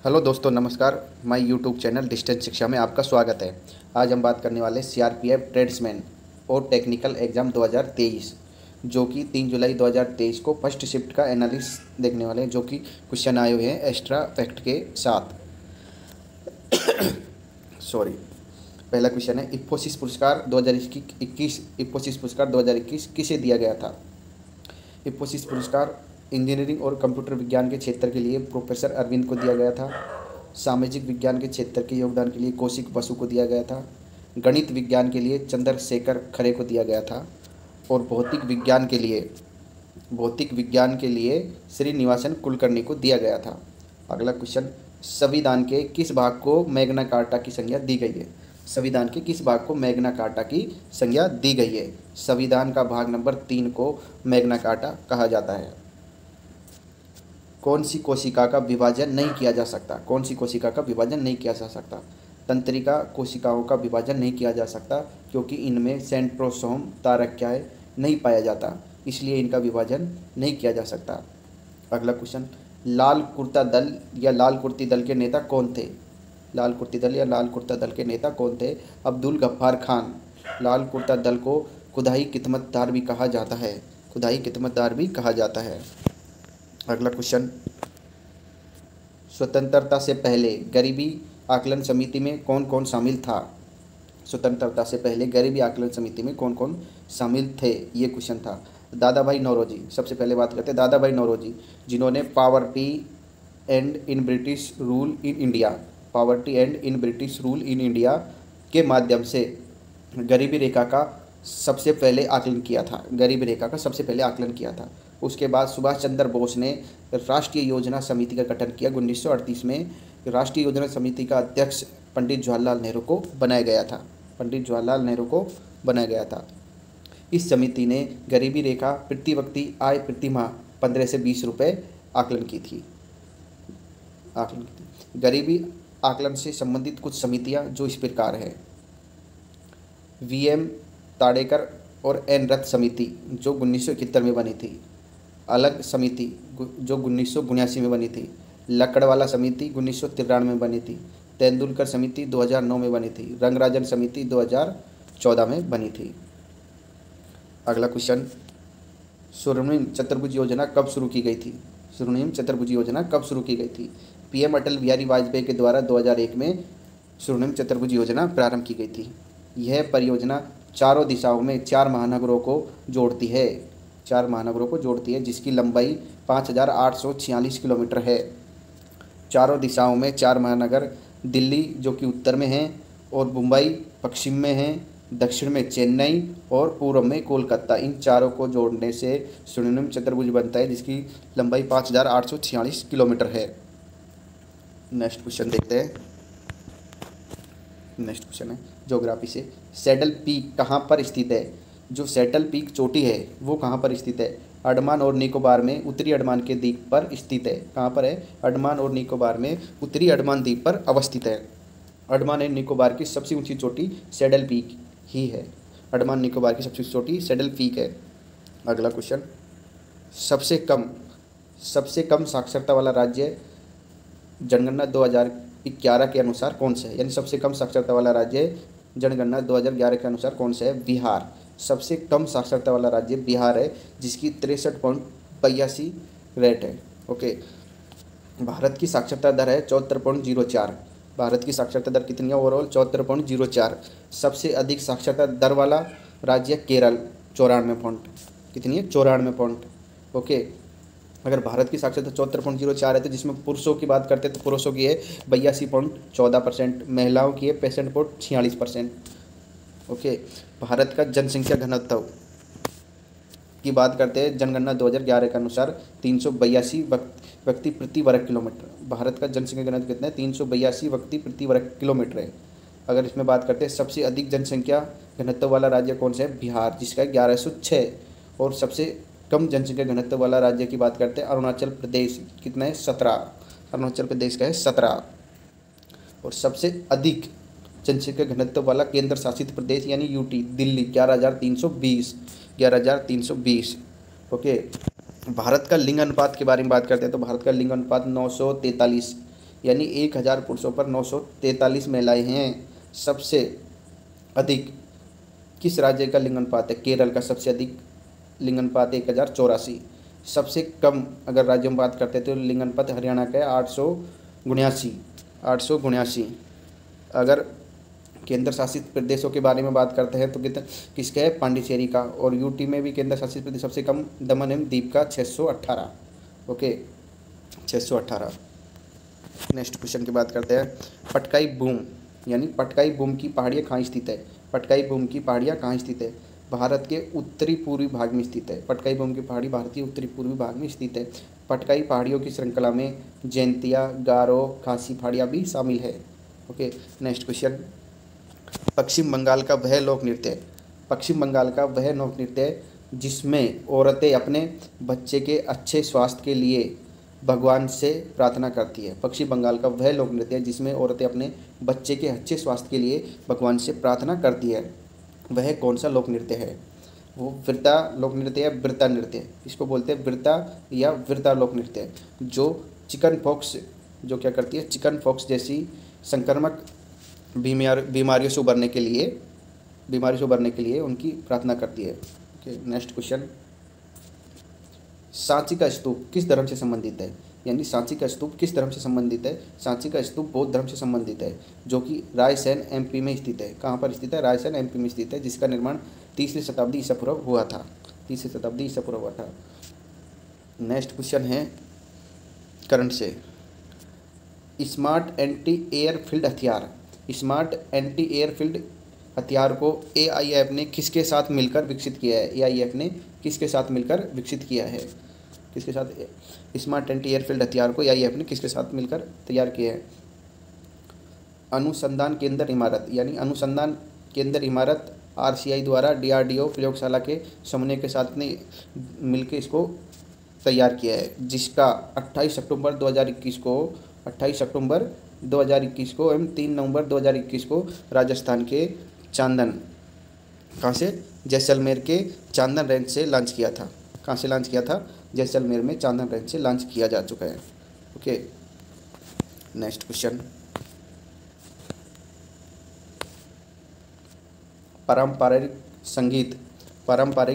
Hello दोस्तों, नमस्कार। My YouTube channel distance शिक्षा में आपका स्वागत है। आज हम बात करने वाले सीआरपीएफ ट्रेड्समैन और टेक्निकल एग्ज़ाम 2023 जो कि 3 जुलाई 2023 को फर्स्ट शिफ्ट का एनालिसिस देखने वाले हैं, जो कि क्वेश्चन आए हुए हैं एक्स्ट्रा फैक्ट के साथ। सॉरी। पहला क्वेश्चन है, इन्फोसिस पुरस्कार 2021 किसे दिया गया था? इन्फोसिस पुरस्कार इंजीनियरिंग और कंप्यूटर विज्ञान के क्षेत्र के लिए प्रोफेसर अरविंद को दिया गया था। सामाजिक विज्ञान के क्षेत्र के योगदान के लिए कौशिक बसु को दिया गया था। गणित विज्ञान के लिए चंद्रशेखर खरे को दिया गया था। और भौतिक विज्ञान के लिए श्रीनिवासन कुलकर्णी को दिया गया था। अगला क्वेश्चन, संविधान के किस भाग को मैग्ना कार्टा की संज्ञा दी गई है? संविधान के किस भाग को मैग्ना कार्टा की संज्ञा दी गई है? संविधान का भाग नंबर 3 को मैग्ना कार्टा कहा जाता है। कौन सी कोशिका का विभाजन नहीं किया जा सकता? कौन सी कोशिका का विभाजन नहीं किया जा सकता? तंत्रिका कोशिकाओं का विभाजन नहीं किया जा सकता क्योंकि इनमें सेंट्रोसोम तारक्य नहीं पाया जाता, इसलिए इनका विभाजन नहीं किया जा सकता। अगला क्वेश्चन, लाल कुर्ता दल या लाल कुर्ती दल के नेता कौन थे? लाल कुर्ती दल या लाल कुर्ता दल के नेता कौन थे? अब्दुल गफ्फार खान। लाल कुर्ता दल को खुदाई खिदमतगार भी कहा जाता है। खुदाई खिदमतगार भी कहा जाता है। अगला क्वेश्चन, स्वतंत्रता से पहले गरीबी आकलन समिति में कौन कौन शामिल था? स्वतंत्रता से पहले गरीबी आकलन समिति में कौन कौन शामिल थे, ये क्वेश्चन था। दादा भाई नौरोजी, सबसे पहले बात करते हैं दादा भाई नौरोजी, जिन्होंने poverty and in British rule in India के माध्यम से गरीबी रेखा का सबसे पहले आकलन किया था। उसके बाद सुभाष चंद्र बोस ने राष्ट्रीय योजना समिति का गठन किया। 1938 में राष्ट्रीय योजना समिति का अध्यक्ष पंडित जवाहरलाल नेहरू को बनाया गया था। इस समिति ने गरीबी रेखा प्रति व्यक्ति आय प्रति माह 15 से 20 रुपये आकलन की थी। गरीबी आकलन से संबंधित कुछ समितियां जो इस प्रकार है: वीएम ताड़ेकर और एन रथ समिति जो 1971 में बनी थी। अलग समिति जो 1979 में बनी थी। लकड़वाला समिति 1993 में बनी थी। तेंदुलकर समिति 2009 में बनी थी। रंगराजन समिति 2014 में बनी थी। अगला क्वेश्चन, स्वर्णिम चतुर्भुज योजना कब शुरू की गई थी? पीएम अटल बिहारी वाजपेयी के द्वारा 2001 में स्वर्णिम चतुर्भुज योजना प्रारंभ की गई थी। यह परियोजना चारों दिशाओं में 4 महानगरों को जोड़ती है, जिसकी लंबाई 5846 किलोमीटर है। चारों दिशाओं में 4 महानगर, दिल्ली जो कि उत्तर में है, और मुंबई पश्चिम में है, दक्षिण में चेन्नई और पूर्व में कोलकाता, इन चारों को जोड़ने से स्वर्णिम चतुर्भुज बनता है, जिसकी लंबाई 5846 किलोमीटर है। नेक्स्ट क्वेश्चन देखते हैं। नेक्स्ट क्वेश्चन है ज्योग्राफी से, सैडल पीक कहाँ पर स्थित है? जो सैडल पीक चोटी है वो कहाँ पर स्थित है? अंडमान और निकोबार में उत्तरी अंडमान के द्वीप पर स्थित है। कहाँ पर है? अंडमान और निकोबार में उत्तरी अंडमान द्वीप पर अवस्थित है। अंडमान एंड निकोबार की सबसे ऊंची चोटी सैडल पीक ही है। अंडमान निकोबार की सबसे ऊंची चोटी सैडल पीक है। अगला क्वेश्चन, सबसे कम साक्षरता वाला राज्य जनगणना 2011 के अनुसार कौन सा है? यानी सबसे कम साक्षरता वाला राज्य जनगणना 2011 के अनुसार कौन सा है? बिहार। सबसे कम साक्षरता वाला राज्य बिहार है, जिसकी 63.82 रेट है। ओके। भारत की साक्षरता दर है 74.04। भारत की साक्षरता दर कितनी है ओवरऑल? 74.04। सबसे अधिक साक्षरता दर वाला राज्य केरल, 94 पॉइंट। कितनी है? 94 पॉइंट। ओके। अगर भारत की साक्षरता 74.04 है तो जिसमें पुरुषों की बात करते हैं तो पुरुषों की है 82.14%, महिलाओं की है 65.46%। ओके। भारत का जनसंख्या घनत्व की बात करते हैं, जनगणना 2011 के अनुसार 382 व्यक्ति प्रति वर्ग किलोमीटर। भारत का जनसंख्या घनत्व कितना है? 382 व्यक्ति प्रति वर्ग किलोमीटर है। अगर इसमें बात करते हैं सबसे अधिक जनसंख्या घनत्व वाला राज्य कौन सा है? बिहार, जिसका 1106। और सबसे कम जनसंख्या घनत्व वाला राज्य की बात करते हैं अरुणाचल प्रदेश, कितना है? 17। अरुणाचल प्रदेश का है 17। और सबसे अधिक जनसंख्या घनत्व वाला केंद्र शासित प्रदेश यानी यूटी, दिल्ली, 11,320। ओके। भारत का लिंग अनुपात के बारे में बात करते हैं तो भारत का लिंग अनुपात 943 यानी 1000 पुरुषों पर 943 महिलाएं हैं। सबसे अधिक किस राज्य का लिंगानुपात है? केरल का सबसे अधिक लिंगानुपात 1084। सबसे कम अगर राज्यों में बात करते हैं तो लिंगानुपात हरियाणा का है 879। अगर केंद्र शासित प्रदेशों के बारे में बात करते हैं तो किसका है? पांडिचेरी का। और यूटी में भी केंद्र शासित प्रदेश सबसे कम दमन एवं दीव का 618। ओके, 618। नेक्स्ट क्वेश्चन की बात करते हैं। पटकाई बूम यानी पटकाई बूम की पहाड़ियाँ कहाँ स्थित है? पटकाई बूम की पहाड़ियाँ कहाँ स्थित है? भारत के उत्तरी पूर्वी भाग में स्थित है। पटकाई बूम की पहाड़ी भारत के उत्तरी पूर्वी भाग में स्थित है। पटकाई पहाड़ियों की श्रृंखला में जैंतिया, गारो, खासी पहाड़ियाँ भी शामिल है। Okay, next question. Paschim Bangal का वह लोक नृत्य, पश्चिम बंगाल का वह लोक नृत्य जिसमें औरतें अपने बच्चे के अच्छे स्वास्थ्य के लिए भगवान से प्रार्थना करती है। पश्चिम बंगाल का वह लोक नृत्य जिसमें औरतें अपने बच्चे के अच्छे स्वास्थ्य के लिए भगवान से प्रार्थना करती है, वह कौन सा लोक नृत्य है? वो वृता लोक नृत्य या वृता नृत्य, इसको बोलते हैं वृता या वृता लोक नृत्य, जो चिकन पॉक्स जो क्या करती है? चिकन पॉक्स जैसी संक्रामक बीमारियों से उबरने के लिए उनकी प्रार्थना करती है। Okay, next question. सांची का स्तूप किस धर्म से संबंधित है? यानी सांची का स्तूप किस धर्म से संबंधित है? सांची का स्तूप बौद्ध धर्म से संबंधित है, जो कि रायसेन एमपी में स्थित है। कहाँ पर स्थित है? रायसेन एमपी में स्थित है, जिसका निर्माण 3वीं शताब्दी ईसा पूर्व हुआ था। 3वीं शताब्दी ईसा पूर्व हुआ था। नेक्स्ट क्वेश्चन है करंट से। स्मार्ट एंटी एयरफील्ड हथियार, स्मार्ट एंटी एयरफील्ड हथियार को एआईएफ ने किसके साथ मिलकर विकसित किया है? एआईएफ ने किसके साथ मिलकर विकसित किया है? किसके साथ? स्मार्ट एंटी एयरफील्ड हथियार को एआईएफ ने किसके साथ मिलकर तैयार किया है? अनुसंधान केंद्र इमारत यानी अनुसंधान केंद्र इमारत आरसीआई द्वारा डीआरडीओ प्रयोगशाला के समन्वय के साथ ने मिलकर इसको तैयार किया है, जिसका 28 अक्टूबर 2021 को एवं 3 नवंबर 2021 को राजस्थान के चांदन, कहाँ से? जैसलमेर के चांदन रेंज से लॉन्च किया था। कहाँ से लॉन्च किया था? जैसलमेर में चांदन रेंज से लॉन्च किया जा चुका है। Okay, next question. पारंपरिक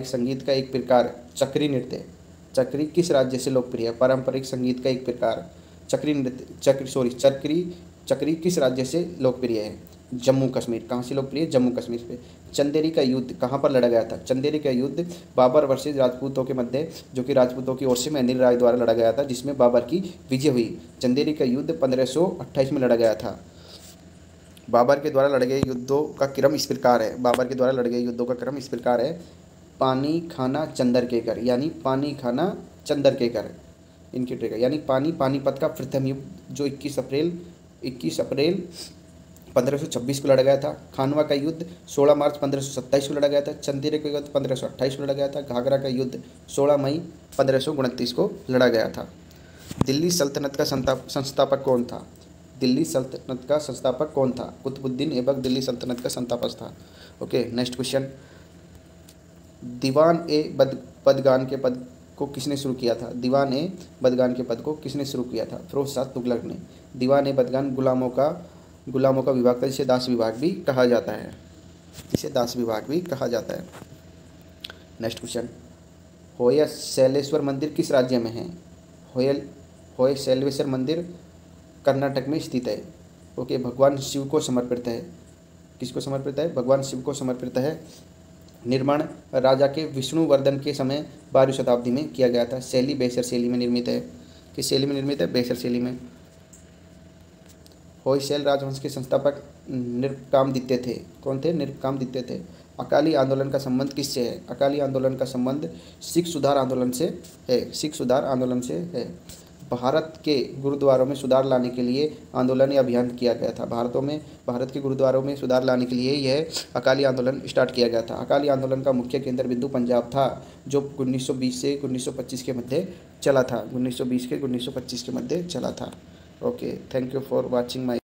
संगीत का एक प्रकार चक्री नृत्य, चक्री किस राज्य से लोकप्रिय है? पारंपरिक संगीत का एक प्रकार चक्री किस राज्य से लोकप्रिय है? जम्मू कश्मीर। कहाँ से लोकप्रिय है? जम्मू कश्मीर पे। चंदेरी का युद्ध कहाँ पर लड़ा गया था? चंदेरी का युद्ध बाबर वर्सेस राजपूतों के मध्य, जो कि राजपूतों की ओर से मेहंदी राय द्वारा लड़ा गया था, जिसमें बाबर की विजय हुई। चंदेरी का युद्ध 1528 में लड़ा गया था। बाबर के द्वारा लड़े गए युद्धों का क्रम इस प्रकार है। पानी खाना चंदर के कर, यानी पानी खाना चंदर के कर इनकी ट्रिक है। यानी पानीपत का प्रथम युद्ध जो 21 अप्रैल 1526 को लड़ा गया था। खानवा का युद्ध 16 मार्च 1527 को लड़ा गया था। चंदेरी का युद्ध 1528 को लड़ा गया था। घाघरा का युद्ध 16 मई 1529 को लड़ा गया था। दिल्ली सल्तनत का संस्थापक कौन था? दिल्ली सल्तनत का संस्थापक कौन था? कुतुबुद्दीन ऐबक दिल्ली सल्तनत का संस्थापक था। Okay, next question. दीवान ए बदगान के पद को किसने शुरू किया था? दीवान ए बदगान के पद को किसने शुरू किया था? फिरोजशाह तुगलक ने। दीवान ए बदगान गुलामों का विभाग था, जिसे दास विभाग भी कहा जाता है। Next question. होय शैलेश्वर मंदिर किस राज्य में है? होय शैलेश्वर मंदिर कर्नाटक में स्थित है। ओके, भगवान शिव को समर्पित है। किसको समर्पित है? भगवान शिव को समर्पित है। निर्माण राजा के विष्णुवर्धन के समय 12वीं शताब्दी में किया गया था। शैली बेसर शैली में निर्मित है। किस शैली में निर्मित है? बेसर शैली में। होयसैल राजवंश के संस्थापक नृपकामदित्य थे। कौन थे? नृपकामदित्य थे। अकाली आंदोलन का संबंध किससे है? अकाली आंदोलन का संबंध सिख सुधार आंदोलन से है। भारत के गुरुद्वारों में सुधार लाने के लिए आंदोलन या अभियान किया गया था। भारत के गुरुद्वारों में सुधार लाने के लिए यह अकाली आंदोलन स्टार्ट किया गया था। अकाली आंदोलन का मुख्य केंद्र बिंदु पंजाब था, जो 1920 से 1925 के मध्य चला था। 1920 के 1925 के मध्य चला था। Okay, thank you for watching my